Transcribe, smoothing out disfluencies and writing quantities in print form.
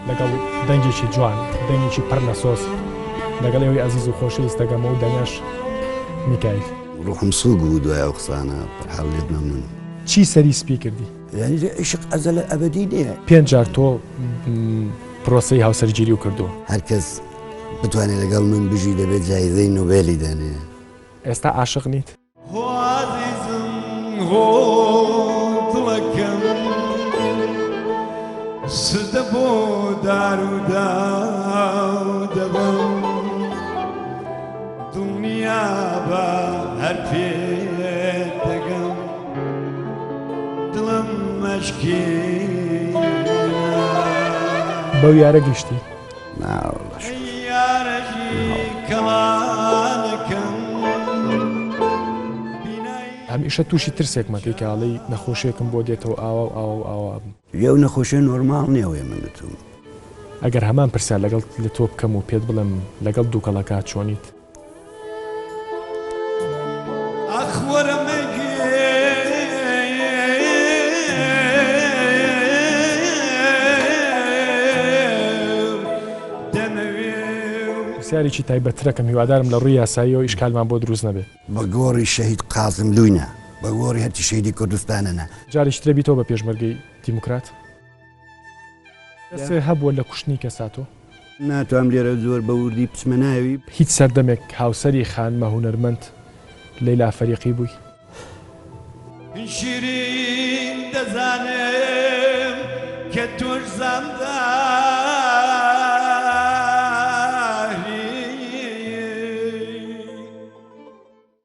لەگەڵ دەنگێکی جوان دەنگێکی پڕ نەسۆس لەگەڵ ئێوەی عەزیز و خۆشەویست دەگەمەوە و دەنگەش میکایل ڕوحم سووک بوو دوای ئەو قسانە پڕحەڵ لێت مەمنون. چی سەری سپی کردی؟ یعنی عیشق ئەزەلە ئەبەدی نییە. 5 جار تۆ پرۆسەی هاوسەرگیری و کردو. هەر کەس بتوانێت لەگەڵ من بژی دەبێت جایزەی نۆبێلی دەنێ. ئێستا عاشق نیت؟ دڵەکەم سردە بۆ دارودا دەبم دنیا بە هەر پێ دەگەم دڵم مەشکی بەو یارە گشتی؟ ناوەڵەش یارەژی کەڵانەکەم هەمیشە تووشی ترسێک مەکەی کاڵی نەخۆشیێکم بۆ دێتەوە ئاوا یەو نەخۆشیە نۆرماڵ نییەوەیە من دەتوم. ئەگەر هەمان پرسیار لەگەڵ لە تۆ بکەم و پێت بڵێم لەگەڵ دووکەڵەکە چۆنیت؟ ئەخوەرە پرسیارێکی تایبەترەکەم هیوادارم لە ڕووی یاساییەوە ئیشکالمان بۆ دروست نەبێ. بە گۆڕی شەهید قاسم لوینە بە گۆڕی هەرتی شەیدی کوردستانەنە. جارێکی ترە بیتەوە بە پێشمەرگەی دیموکرات؟ دەسێ هەبووە لە کوشتنی کەساتۆ؟ ناتوانم لێرە زۆر بە وردی پچمە ناوی. هیچ سەردەمێک هاوسەری خانمە هونەرمەند لەیلا فەریقی بووی؟ شیرین دەزانم کە تۆش زاندار